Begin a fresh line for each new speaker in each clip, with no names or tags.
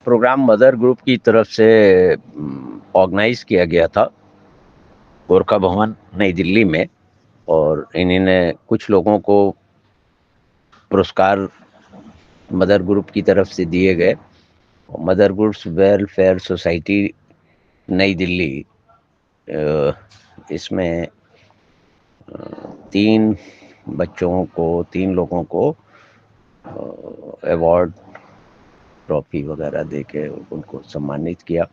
Programme mother group की तरफ से organise किया गया था गोरखा भवन नई दिल्ली में, और इन्होंने कुछ लोगों को पुरस्कार मदर ग्रुप की तरफ से दिए गए। मदर ग्रुप्स वेलफेयर सोसाइटी नई दिल्ली, इसमें 3 लोगों को अवार्ड ट्रॉफी वगैरह देके उनको सम्मानित किया।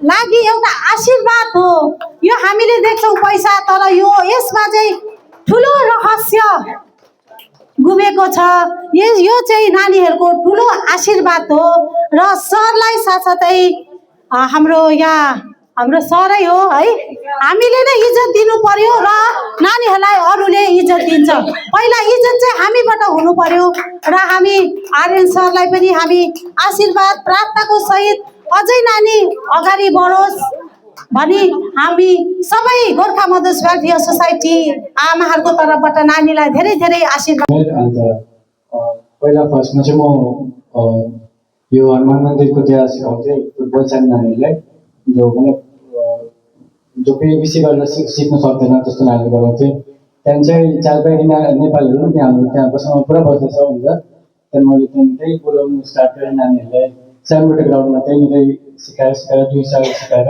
लागि एउटा आशीर्वाद हो यो। हामीले देख्छौं पैसा, तर यो यसमा चाहिँ ठुलो रहस्य गुमेको छ। यो चाहिँ नानीहरूको ठुलो आशीर्वाद हो र सरलाई साथसाथै हाम्रो सरै हो है। हामीले नै इज्जत दिनु पर्यो र नानीहरूलाई अरूले इज्जत दिन्छ। पहिला इज्जत चाहिँ हामीबाट हुनु पर्यो र हामी आर्यन सरलाई पनि हामी आशीर्वाद प्रार्थनाको सहित अझै नानी अगाडि बढोस् भनी हामी सबै गोर्खा मदर्स वेलफेयर सोसाइटी आमाहरूको तर्फबाट नानीलाई धेरै धेरै आशीर्वाद।
पहिला फर्स्टमा चाहिँ म यो हनुमान मन्दिरको त्यहाँ सिकाउँथेँ फुटबल सानो नानीहरूलाई, जो बेसी गरेर सिक्नु सक्दैन त्यस्तो नानीहरू गराउँथेँ। त्यहाँदेखि चाहिँ चालपाइरी नेपालीहरू पनि त्यहाँ बस्न पुरा बस्दैछ हुन्छ। त्यहाँदेखि मैले त्यही बोलाउनु स्टार्ट गरेँ नानीहरूलाई सानोबडे ग्राउन्डमा त्यहीँनिर सिकाएर 2 साल सिकाएर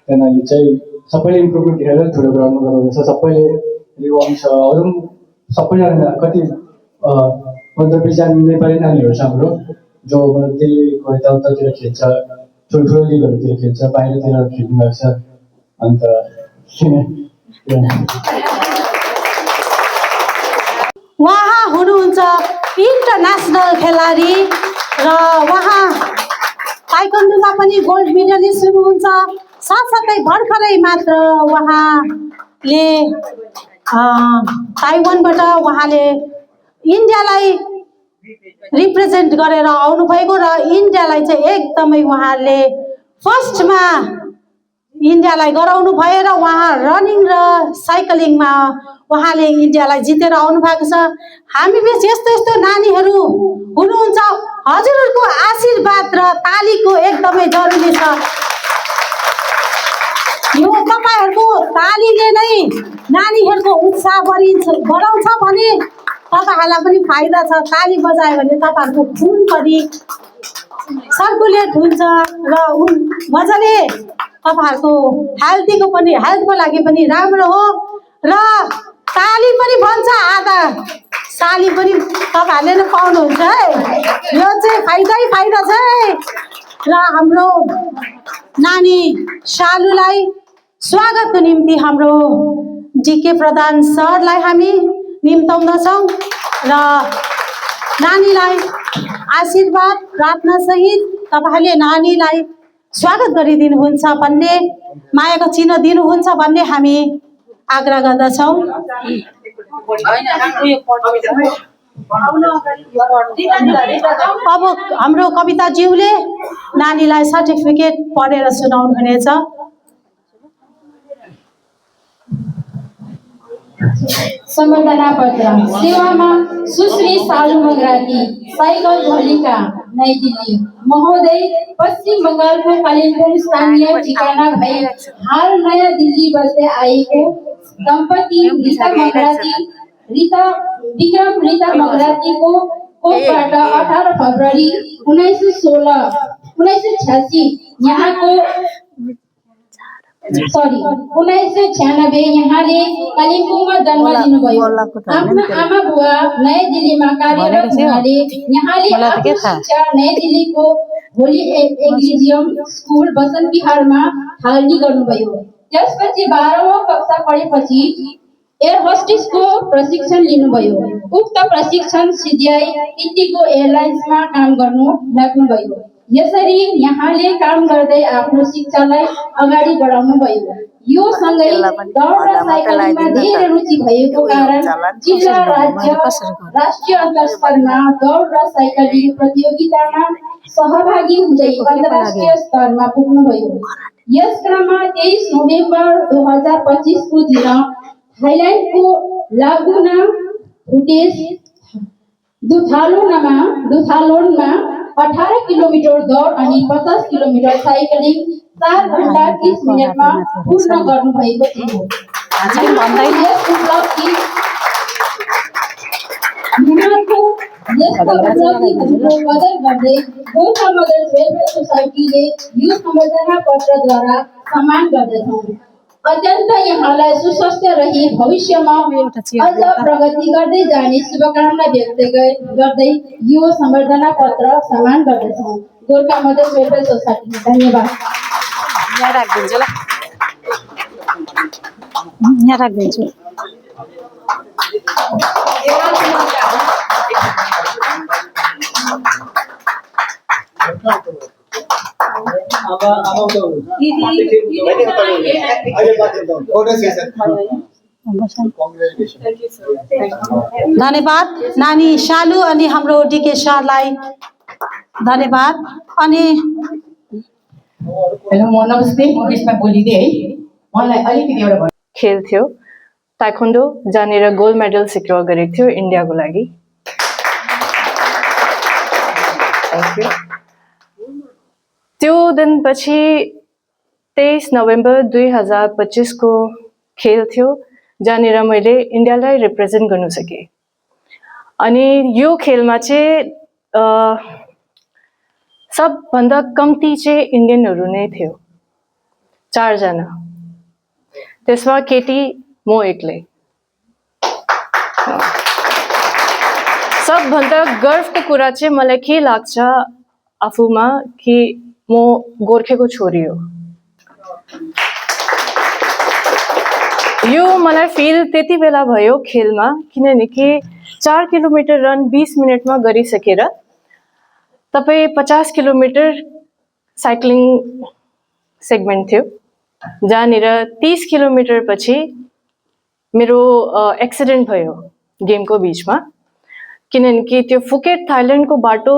त्यहाँदेखि चाहिँ सबैले इम्प्रुभमेन्ट देखेर ठुलो ग्राउन्डमा गराउँदैछ। सबैले रिवाउन्ड छ, अरू सबैजना कति 15-20 जना नेपाली नानीहरू छ हाम्रो, जो दिल्लीको यताउतातिर खेल्छ, ठुल्ठुलो लिगहरूतिर खेल्छ, बाहिरतिर खेल्नु भएको छ। अन्त
उहाँ हुनुहुन्छ इन्टरनेसनल खेलाडी र उहाँ ताइक्वान्डोमा पनि गोल्ड मेडलिस्ट हुनुहुन्छ। साथसाथै भर्खरै मात्र उहाँले ताइवानबाट उहाँले इन्डियालाई रिप्रेजेन्ट गरेर आउनुभएको र इन्डियालाई चाहिँ एकदमै उहाँले फर्स्टमा इन्डियालाई गराउनु भएर उहाँ रनिङ र साइक्लिङमा उहाँले इन्डियालाई जितेर आउनु भएको छ। हामी बिच यस्तो यस्तो नानीहरू हुनुहुन्छ। हजुरहरूको आशीर्वाद र तालीको एकदमै जरुरी छ। यो तपाईहरुको तालीले नै नानीहरूको उत्साह बढाउँछ भने तपाईहरुलाई पनि फाइदा छ। ताली बजायो भने तपाईहरुको खुन पनि सर्कुलेट हुन्छ र मजाले तपाईहरुको हेल्थको लागि पनि राम्रो हो र ताली पनि भन्छ आधा साली पनि तपाईहरुले नै पाउनुहुन्छ है। यो चाहिँ फाइदा छ र हाम्रो नानी शालुलाई स्वागतको निम्ति हाम्रो डीके प्रधान सरलाई हामी निम्ताउँदछौँ र नानीलाई आशीर्वाद प्रार्थना सहित तपाईहरुले नानीलाई स्वागत गरिदिनुहुन्छ भन्ने, मायाको चिन्ह दिनुहुन्छ भन्ने हामी आग्रह गर्दछौँ। अब हाम्रो कविताज्यूले नानीलाई सर्टिफिकेट पढेर सुनाउनु हुनेछ।
सम्बर्धना पत्र सेवामा सुश्री सालु मगराती, साइकल भलिका, नई दिल्ली। महोदय, पश्चिम बंगालको कालिम्पोङ स्थानीय ठिकाना भई हाल नयाँ दिल्ली बस्दै आएको दम्पति विक्रम रीता मगरातीको कोखबाट 18 फरवरी 1996 यहाँको 1996 यहाँले कालिम्पोङमा जन्म लिनुभयो। आफ्ना आमा बुवा नयाँ दिल्लीमा कार्यरत हुनाले यहाँले आफ्नो शिक्षा नयाँ दिल्लीको होली एग्लिजियम स्कुल बसन्त विहारमा थालनी गर्नुभयो। त्यसपछि 12औं कक्षा पढेपछि एयर होस्टेसको प्रशिक्षण लिनुभयो। उक्त प्रशिक्षण सिध्याई इन्डिगो एयरलाइन्समा काम गर्नु लाग्नुभयो। यसरी यहाँले काम गर्दै आफ्नो शिक्षालाई अगाडि बढाउनु भयो। यो सँगै दौड र साइक्लिङमा धेरै रुचि भएको कारण जिल्ला, राज्य, राष्ट्रिय अन्तर्स्तरमा दौड र साइक्लिङ प्रतियोगितामा सहभागी हुँदै अन्तर्राष्ट्रिय स्तरमा पुग्नुभयो। यस क्रममा 23 नोभेम्बर 2025 को दिन थाइल्यान्डको लागुना फुटेज दुथालोनमा 18 किलोमिटर दौड अनि 50 किलोमिटर साइक्लिङ 4 घण्टा 30 मिनेटमा पूर्ण गर्नुभएको थियो। यस उपलब्धि यस्ता उपलब्धिहरूको कदर गर्दै गोर्खा मदर्स वेलफेयर सोसाइटीले यो सम्बर्धना पत्रद्वारा सम्मान गर्दछौँ। अत्यन्त यहाँलाई सुस्वास्थ्य रही भविष्यमा अझ प्रगति गर्दै जाने शुभकामना व्यक्त गर्दै यो सम्बर्धना पत्र सम्मान गर्दछौँ। Gorkha mothers welfare society. धन्यवाद।
यहाँ राखिदिन्छु। धन्यवाद नानी शालु अनि हाम्रो डीके सरलाई धन्यवाद। अनि
हेलो म नमस्ते, म बिचमा बोलिदिएँ है। मलाई अलिकति एउटा
खेल थियो ताइक्वान्डो, जहाँनिर गोल्ड मेडल सिक्योर गरेको थियो इन्डियाको लागि। Thank you. त्यो दिनपछि 23 नोभेम्बर 2025 को खेल थियो जहाँनिर मैले इन्डियालाई रिप्रेजेन्ट गर्नु सकेँ। अनि यो खेलमा चाहिँ सबभन्दा कम्ती चाहिँ इन्डियनहरू नै थियो, 4 जना। त्यसमा केटी म एक्लै। सबभन्दा गर्वको कुरा चाहिँ मलाई के लाग्छ आफूमा कि म गोर्खेको छोरी हो। यो मलाई फिल त्यति बेला भयो खेलमा, किनभने 4 किलोमिटर रन 20 मिनटमा गरिसकेर तपाईँ 50 किलोमिटर साइक्लिङ सेगमेन्ट थियो, जहाँनिर 30 किलोमिटर पछि मेरो एक्सिडेन्ट भयो गेमको बिचमा। किनभने त्यो फुकेट थाइल्यान्डको बाटो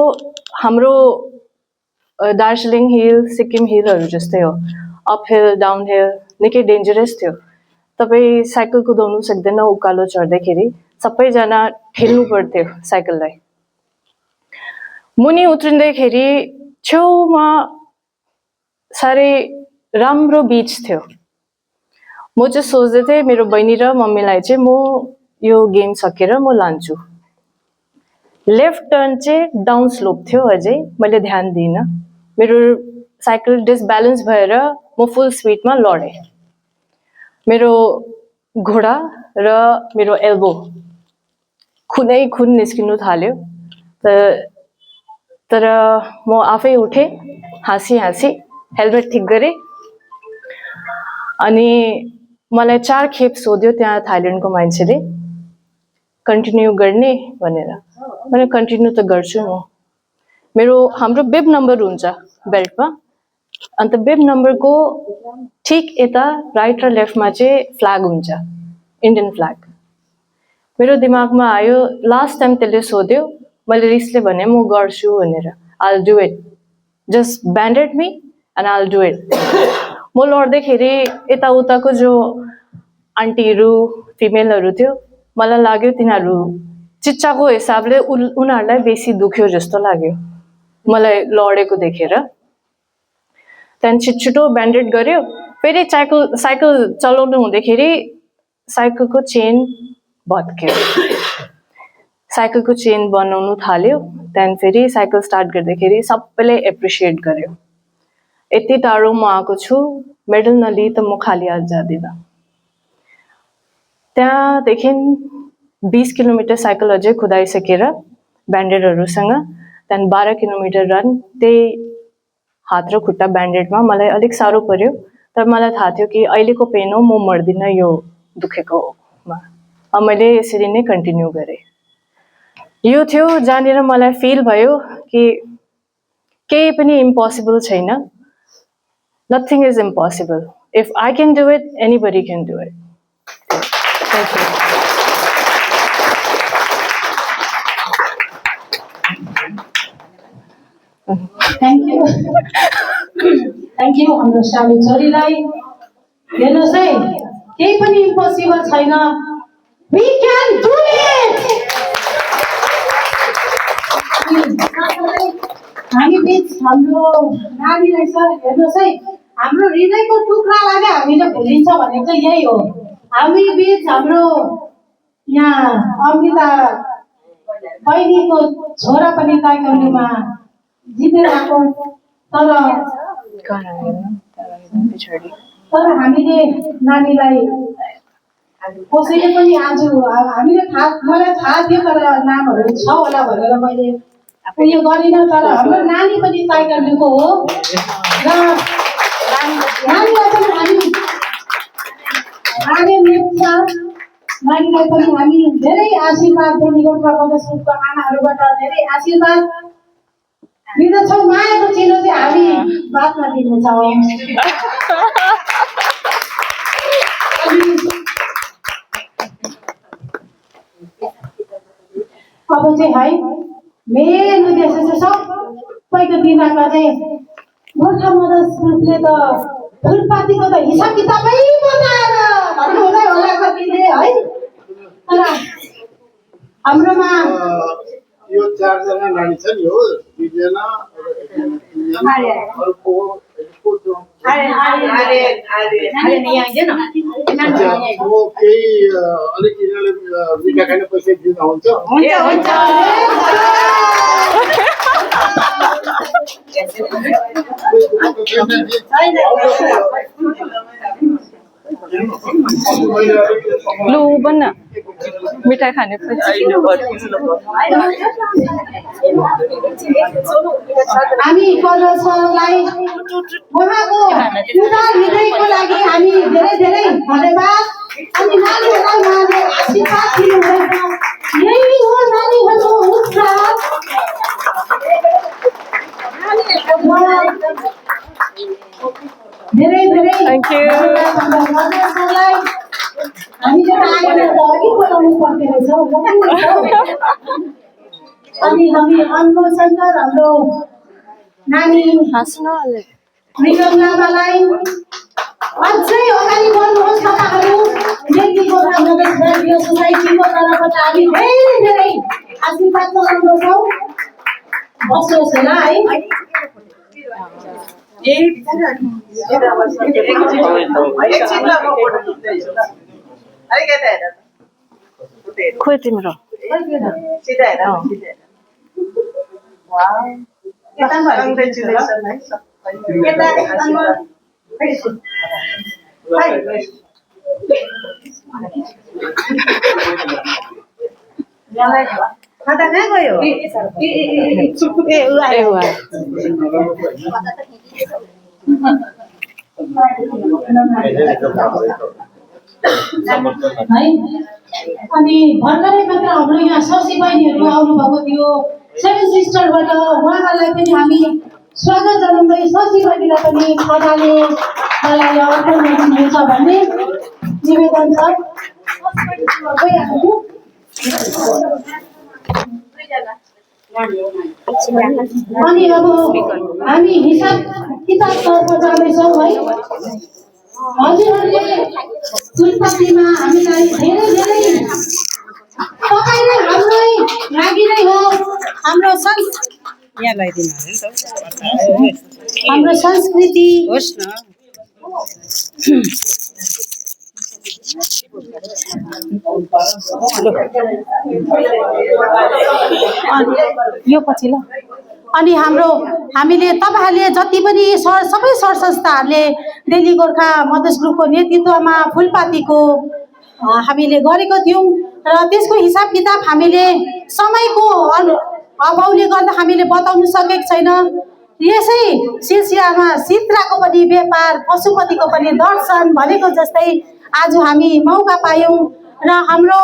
हाम्रो दार्जिलिङ हिल सिक्किम हिलहरू जस्तै हो, अप हिल डाउन हिल, निकै डेन्जरस थियो। तपाईँ साइकल कुदाउनु सक्दैन, उकालो चढ्दाखेरि सबैजना ठेल्नु पर्थ्यो साइकललाई। मुनि उत्रिँदाखेरि छेउमा साह्रै राम्रो बीच थियो। म चाहिँ सोच्दै थिएँ मेरो बहिनी र मम्मीलाई चाहिँ म यो गेम सकेर म लान्छु। लेफ्ट टर्न चाहिँ डाउन स्लोप थियो, अझै मैले ध्यान दिइनँ। मेरो साइकल डिसब्यालेन्स भएर म फुल स्पिडमा लडेँ। मेरो घुँडा र मेरो एल्बो खुनै खुन निस्किनु थाल्यो। तर म आफै उठेँ, हाँसी हाँसी हेलमेट ठिक गरेँ। अनि मलाई 4 खेप सोध्यो त्यहाँ थाइल्यान्डको मान्छेले कन्टिन्यू गर्ने भनेर। मैले कन्टिन्यू त गर्छु म। हाम्रो बिब नम्बर हुन्छ बेल्टमा, अन्त बिब नम्बरको ठिक यता राइट र लेफ्टमा चाहिँ फ्ल्याग हुन्छ, इन्डियन फ्ल्याग। मेरो दिमागमा आयो, लास्ट टाइम त्यसले सोध्यो, मैले रिसले भने म गर्छु भनेर। I'll do it. Just banded me and I'll do it. म लड्दाखेरि यताउताको जो आन्टीहरू फिमेलहरू थियो, मलाई लाग्यो तिनीहरू चिच्चाको हिसाबले उनीहरूलाई बेसी दुख्यो जस्तो लाग्यो मलाई लडेको देखेर। त्यहाँदेखि छिटो ब्यान्डेड गर्यो। फेरि साइकल चलाउनु हुँदाखेरि साइकलको चेन भत्क्यो। साइकलको चेन बनाउनु थाल्यो। त्यहाँदेखि फेरि साइकल स्टार्ट गर्दाखेरि सबैले एप्रिसिएट गर्यो। यति टाढो म आएको छु, मेडल नलिई त म खाली हात जाँदिनँ। त्यहाँदेखि 20 किलोमिटर साइकल अझै कुदाइसकेर ब्यान्डेडहरूसँग, त्यहाँदेखि 12 किलोमिटर रन त्यही हात र खुट्टा ब्यान्डेडमा मलाई अलिक साह्रो पर्यो। तर मलाई थाहा थियो कि अहिलेको पेन हो, म मर्दिनँ यो दुखेकोमा। मैले यसरी नै कन्टिन्यू गरेँ। यो थियो जहाँनिर मलाई फिल भयो कि केही पनि इम्पोसिबल छैन। Nothing is impossible. If I can do it, anybody can do it. Thank you.
Thank you हाम्रो सालु छोरीलाई। हेर्नुहोस् है, केही पनि इम्पोसिबल छैन। We can do it! हामी बिच हाम्रो नानीलाई सर हेर्नुहोस् है, हाम्रो हृदयको टुक्रालाई नै हामीले भुलिन्छ भनेको चाहिँ यही हो। हामी बिच हाम्रो यहाँ अमृता बहिनीको छोरा पनि ताइक्वान्डोमा जितेर आएको, तर हामीले नानीलाई कसैले पनि आज हामीले मलाई थाहा थियो तर नामहरू छ होला भनेर मैले उयो गरिनँ, तर हाम्रो नानी पनि ताइक्वान्डोको हो र नानीलाई पनि हामी आगे लेख्छ। नानीलाई पनि हामी धेरै आशीर्वाद दिने गोर्खा मधेस ग्रुपको आमाहरूबाट धेरै आशीर्वाद दिँदछौँ। मायाको चिलो चाहिँ हामी बादमा दिनेछौँ। अब चाहिँ है मेन उद्देश्य चाहिँ सबैको दिमागमा चाहिँ गोर्खा मधेस ग्रुपले त फुलपातीको त हिसाब किताबै बनाएर भन्नु हुँदै होला कतिले है, तर हाम्रोमा
यो 4 जना नानी छ नि हो, 2 जना अर्को वो केही अलिक यिनीहरूले मिठा खाने पैसा दिँदा हुन्छ?
लु बन्न मिठाई खाने
हामी कलर सरलाई उहाँको उदार हृदयको लागि हामी धेरै धेरै धन्यवाद। अनि नानीहरूलाई उहाँले आशीर्वाद दिनुहुँदैछ, यही हो नानीहरूको उत्साह। धेरै धेरै
Thank you.
सरलाई हामीले आएर त अघि बोलाउनु पर्ने रहेछ। अनि हामी अनमोल शङ्कर हाम्रो नानी मृगम लामालाई अझै अगाडि बढ्नुहोस् तपाईँहरू। दिल्ली गोर्खा मधेस रेडियो सोसाइटीको तर्फबाट हामी धेरै धेरै आशीर्वाद चढाउँदछौँ। बस्नुहोस् होला है।
खोइ तिम्रो
खाता कहाँ गयो? अनि भर्खरै मात्र हाम्रो यहाँ शशी बहिनीहरू आउनुभएको थियो 7 सिस्टरबाट, उहाँहरूलाई पनि हामी स्वागत जनाउँदै शशी बहिनीलाई पनि खजाले मलाई अर्पण गर्नुहुन्छ भन्ने निवेदन छ। अनि अब हामी हिसाब किताबतर्फ जाँदैछौँ है। हजुरहरूले फुलपातीमा हामीलाई धेरै धेरै तपाईँ नै हाम्रै लागि नै हो। हाम्रो हाम्रो संस्कृति होस् न। यो पछि ल। अनि हामीले तपाईहरूले जति पनि सबै सर संस्थाहरूले दिल्ली गोर्खा मधेस ग्रुपको नेतृत्वमा फुलपातीको हामीले गरेको थियौँ र त्यसको हिसाब किताब हामीले समयको अभावले गर्दा हामीले बताउन सकेको छैन। यसै सिलसिलामा सित्राको पनि व्यापार, पशुपतिको पनि दर्शन भनेको जस्तै आज हामी मौका पायौँ र हाम्रो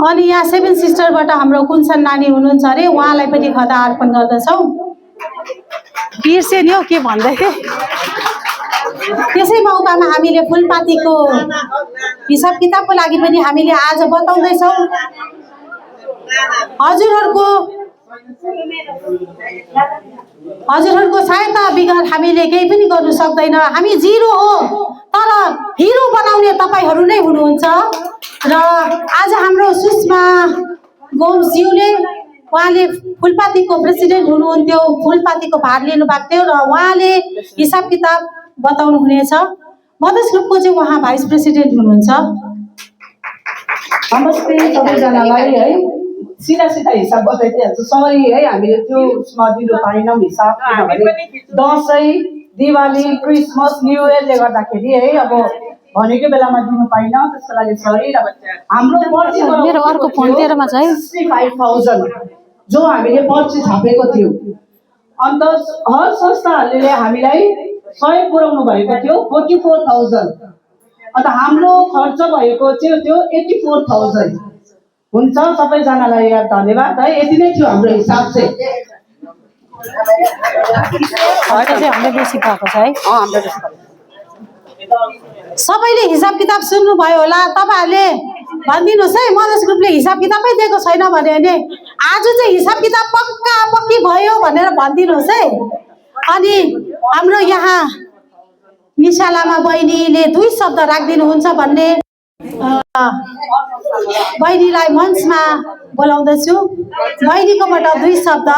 अनि यहाँ 7 सिस्टरबाट हाम्रो कुन्छन नानी हुनुहुन्छ अरे, उहाँलाई पनि खदा अर्पण गर्दछौँ। बिर्से नि हौ के भन्दै। त्यसै मौकामा हामीले फुलपातीको हिसाब किताबको लागि पनि हामीले आज बताउँदैछौँ। हजुरहरूको सहायता बिगर हामीले केही पनि गर्नु सक्दैन। हामी जिरो हो तर हिरो बनाउने तपाईँहरू नै हुनुहुन्छ। र आज हाम्रो सुषमा गोमज्यूले उहाँले फुलपातीको प्रेसिडेन्ट हुनुहुन्थ्यो, फुलपातीको भाग लिनु भएको थियो र उहाँले हिसाब किताब बताउनु हुनेछ। मधेस ग्रुपको चाहिँ उहाँ भाइस प्रेसिडेन्ट हुनुहुन्छ।
नमस्ते सबैजनालाई है, सिधा सिधा हिसाब बताइदिइहाल्छु। सबै है हामीले त्यो उसमा दिनु पाएनौँ हिसाब, किनभने दसैँ, दिवाली, क्रिसमस, न्यु इयरले गर्दाखेरि है अब भनेको बेलामा दिनु पाइनौँ, त्यसको लागि सरी। र हाम्रो पर्ची
मेरो अर्को फोन तेरोमा छ है।
65,000 जो हामीले पर्ची छापेको थियो। अन्त हर संस्थाहरूले हामीलाई सहयोग पुर्याउनु भएको थियो 44,000। अन्त हाम्रो खर्च भएको थियो त्यो 84,000 हुन्छ। सबैजनालाई धन्यवाद है, यति नै थियो हाम्रो हिसाब चाहिँ।
हाम्रो बेसी भएको छ है। सबैले हिसाब किताब सुन्नुभयो होला। तपाईँहरूले भनिदिनुहोस् है, मधेस ग्रुपले हिसाब किताबै दिएको छैन भने आज चाहिँ हिसाब किताब पक्का पक्की भयो भनेर भनिदिनुहोस् है। अनि हाम्रो यहाँ निशा लामा बहिनीले 2 शब्द राखिदिनुहुन्छ भन्ने बहिनीलाई मञ्चमा बोलाउँदछु। बहिनीकोबाट 2 शब्द।